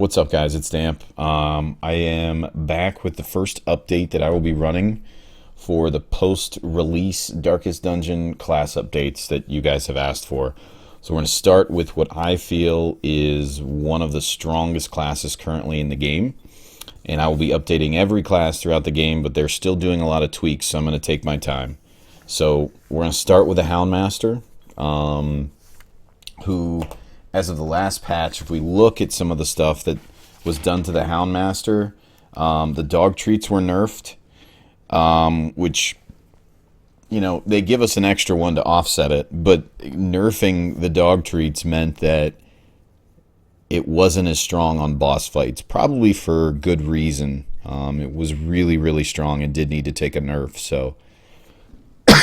What's up, guys? It's Damp. I am back with the first update that I will be running for the post-release Darkest Dungeon class updates that you guys have asked for. So we're going to start with what I feel is one of the strongest classes currently in the game. And I will be updating every class throughout the game, but they're still doing a lot of tweaks, so I'm going to take my time. So we're going to start with the Houndmaster, who, as of the last patch, if we look at some of the stuff that was done to the Houndmaster, the dog treats were nerfed, which, you know, they give us an extra one to offset it, but nerfing the dog treats meant that it wasn't as strong on boss fights, probably for good reason. It was really, really strong and did need to take a nerf, so,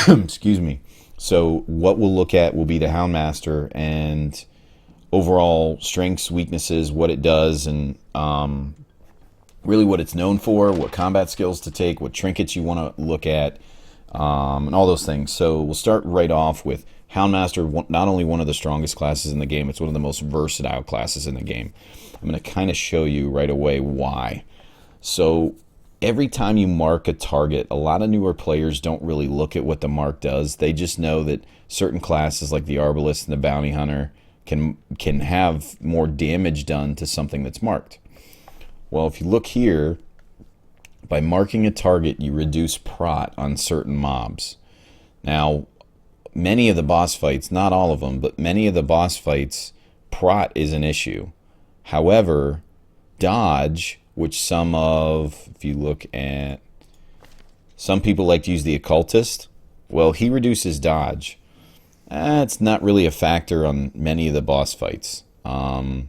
excuse me. So what we'll look at will be the Houndmaster and overall strengths, weaknesses, what it does, and really what it's known for, what combat skills to take, what trinkets you want to look at, and all those things. So we'll start right off with Houndmaster, not only one of the strongest classes in the game, it's one of the most versatile classes in the game. I'm going to kind of show you right away why. So every time you mark a target, a lot of newer players don't really look at what the mark does. They just know that certain classes like the Arbalist and the Bounty Hunter can have more damage done to something that's marked. Well, if you look here, by marking a target, you reduce prot on certain mobs. Now, many of the boss fights, not all of them, but many of the boss fights, prot is an issue. However, dodge, which if you look at, some people like to use the occultist. Well, he reduces dodge. It's not really a factor on many of the boss fights. However,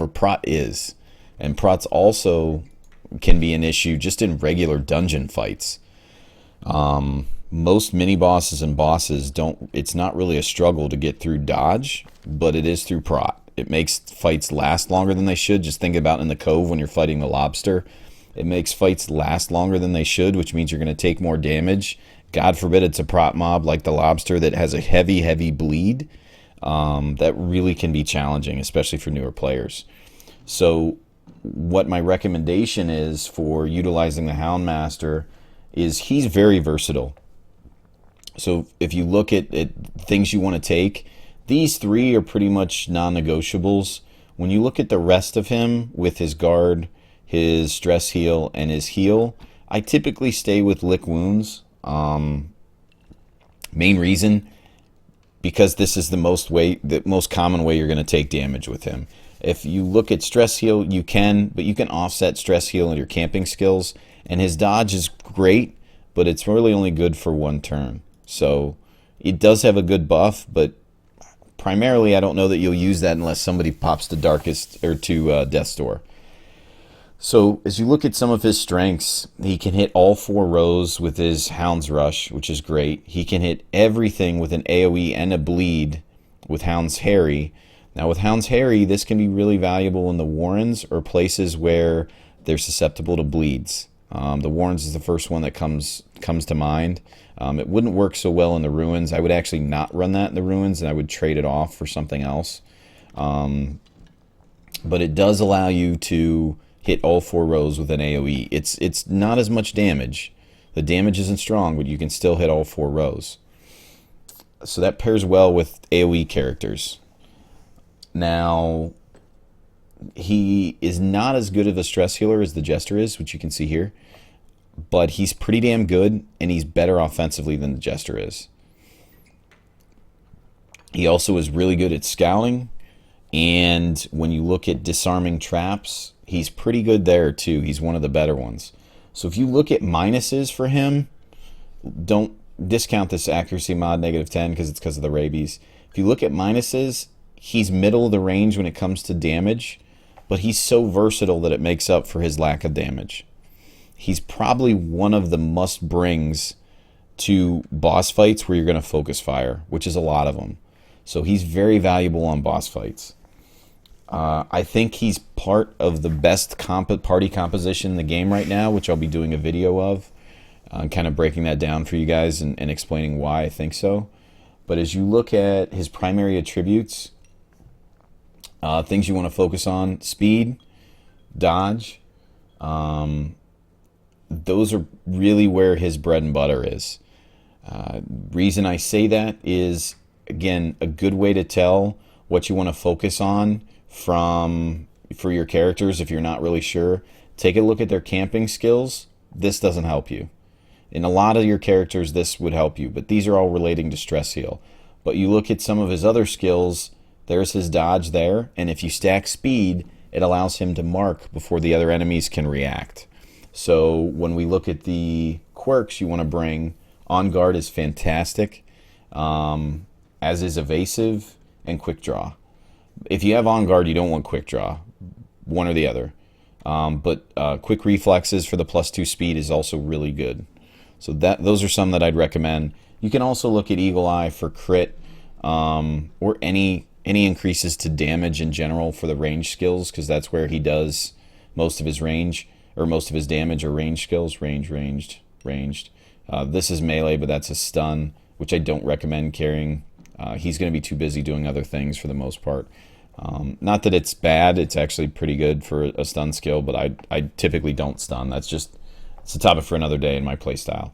prot is. And prots also can be an issue just in regular dungeon fights. Most mini-bosses and bosses it's not really a struggle to get through dodge, but it is through prot. It makes fights last longer than they should. Just think about in the Cove when you're fighting the lobster. It makes fights last longer than they should, which means you're going to take more damage. God forbid it's a prot mob like the lobster that has a heavy, heavy bleed. That really can be challenging, especially for newer players. So what my recommendation is for utilizing the Houndmaster is he's very versatile. So if you look at things you want to take, these three are pretty much non-negotiables. When you look at the rest of him with his guard, his stress heal, and his heal, I typically stay with lick wounds. Main reason, because this is the most common way you're going to take damage with him. If you look at stress heal, you can offset stress heal in your camping skills, and his dodge is great, but it's really only good for one turn. So it does have a good buff, but primarily I don't know that you'll use that unless somebody pops to Darkest or to Death's Door. So as you look at some of his strengths, he can hit all 4 rows with his Hound's Rush, which is great. He can hit everything with an AoE and a bleed with Hound's Harry. Now with Hound's Harry, this can be really valuable in the Warrens or places where they're susceptible to bleeds. The Warrens is the first one that comes to mind. It wouldn't work so well in the Ruins. I would actually not run that in the Ruins, and I would trade it off for something else. But it does allow you to hit all 4 rows with an AoE. It's not as much damage. The damage isn't strong, but you can still hit all 4 rows. So that pairs well with AoE characters. Now, he is not as good of a stress healer as the Jester is, which you can see here. But he's pretty damn good, and he's better offensively than the Jester is. He also is really good at scouting, and when you look at disarming traps, he's pretty good there too. He's one of the better ones. So if you look at minuses for him, don't discount this accuracy mod -10 because it's because of the rabies. If you look at minuses, he's middle of the range when it comes to damage, but he's so versatile that it makes up for his lack of damage. He's probably one of the must-brings to boss fights where you're going to focus fire, which is a lot of them. So he's very valuable on boss fights. I think he's part of the best party composition in the game right now, which I'll be doing a video of, kind of breaking that down for you guys and explaining why I think so. But as you look at his primary attributes, Things you want to focus on: speed, dodge. Those are really where his bread and butter is. Reason I say that is, again, a good way to tell what you want to focus on for your characters. If you're not really sure, take a look at their camping skills. This doesn't help you. In a lot of your characters, this would help you, but these are all relating to stress heal. But you look at some of his other skills, there's his dodge there, and if you stack speed, it allows him to mark before the other enemies can react. So when we look at the quirks you want to bring, On Guard is fantastic, as is Evasive and Quick Draw. If you have On Guard, you don't want Quick Draw, one or the other. But Quick Reflexes for the +2 speed is also really good. So those are some that I'd recommend. You can also look at Eagle Eye for crit, or any increases to damage in general for the range skills, because that's where he does most of his range, or most of his damage or range skills. Ranged. This is melee, but that's a stun, which I don't recommend carrying. He's going to be too busy doing other things for the most part. Not that it's bad, it's actually pretty good for a stun skill, but I typically don't stun. It's a topic for another day in my playstyle.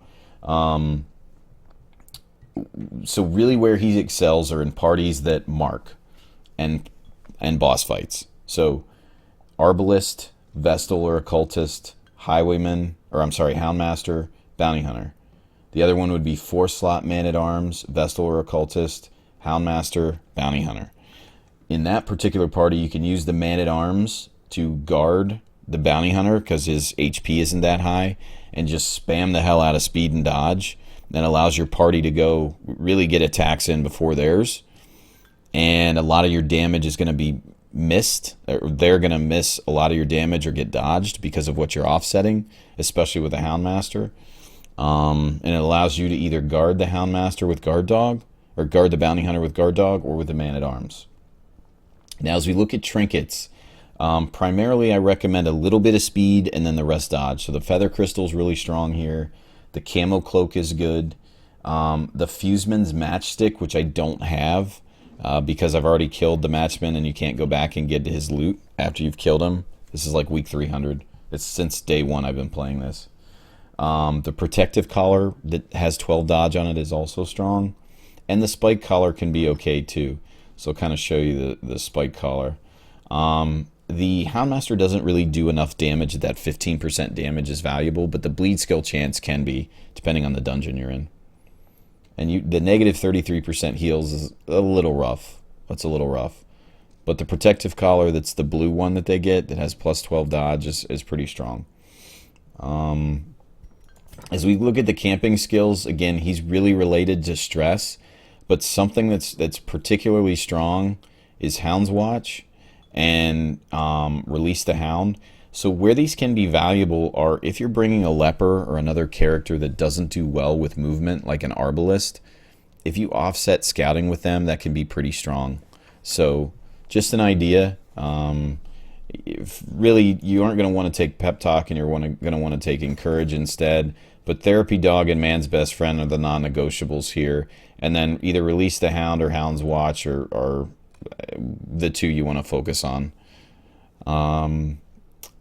So really where he excels are in parties that mark and boss fights. So Arbalist, Vestal or Occultist, Houndmaster, Bounty Hunter. The other one would be 4-slot Man-at-Arms, Vestal or Occultist, Houndmaster, Bounty Hunter. In that particular party, you can use the Man-at-Arms to guard the Bounty Hunter because his HP isn't that high, and just spam the hell out of speed and dodge. That allows your party to go really get attacks in before theirs, and a lot of your damage is going to be missed. They're going to miss a lot of your damage or get dodged because of what you're offsetting, especially with the Houndmaster. And it allows you to either guard the Houndmaster with Guard Dog, or guard the Bounty Hunter with Guard Dog, or with the Man-at-Arms. Now, as we look at trinkets, primarily I recommend a little bit of speed and then the rest dodge. So the Feather Crystal is really strong here. The Camo Cloak is good. The Fuseman's Matchstick, which I don't have because I've already killed the Matchman and you can't go back and get his loot after you've killed him. This is like week 300. It's since day 1 I've been playing this. The Protective Collar that has 12 dodge on it is also strong. And the Spike Collar can be okay too. So I'll kind of show you the Spike Collar. The Houndmaster doesn't really do enough damage that 15% damage is valuable, but the bleed skill chance can be, depending on the dungeon you're in. And the negative 33% heals is a little rough. That's a little rough. But the Protective Collar, that's the blue one that they get, that has plus 12 dodge, is pretty strong. As we look at the camping skills, again, he's really related to stress, but something that's particularly strong is Hound's Watch and Release the Hound. So where these can be valuable are if you're bringing a leper or another character that doesn't do well with movement, like an Arbalist. If you offset scouting with them, that can be pretty strong. So just an idea. If really, you aren't going to want to take Pep Talk and you're going to want to take Encourage instead. But Therapy Dog and Man's Best Friend are the non-negotiables here. And then either Release the Hound or Hound's Watch are the two you want to focus on.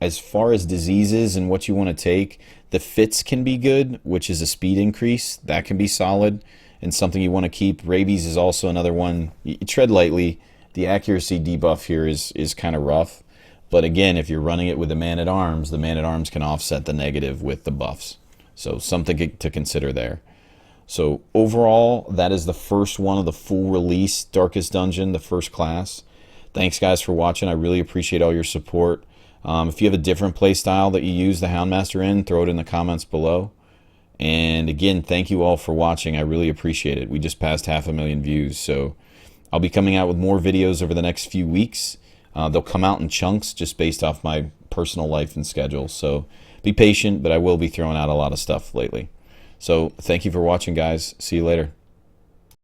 As far as diseases and what you want to take, the Fits can be good, which is a speed increase. That can be solid and something you want to keep. Rabies is also another one. You tread lightly. The accuracy debuff here is kind of rough. But again, if you're running it with the Man-at-Arms, the Man-at-Arms can offset the negative with the buffs. So something to consider there. So overall, that is the first one of the full release Darkest Dungeon, the first class. Thanks guys for watching. I really appreciate all your support. If you have a different play style that you use the Houndmaster in, throw it in the comments below. And again, thank you all for watching. I really appreciate it. We just passed 500,000 views. So I'll be coming out with more videos over the next few weeks. They'll come out in chunks just based off my personal life and schedule. So be patient, but I will be throwing out a lot of stuff lately. So thank you for watching, guys. See you later.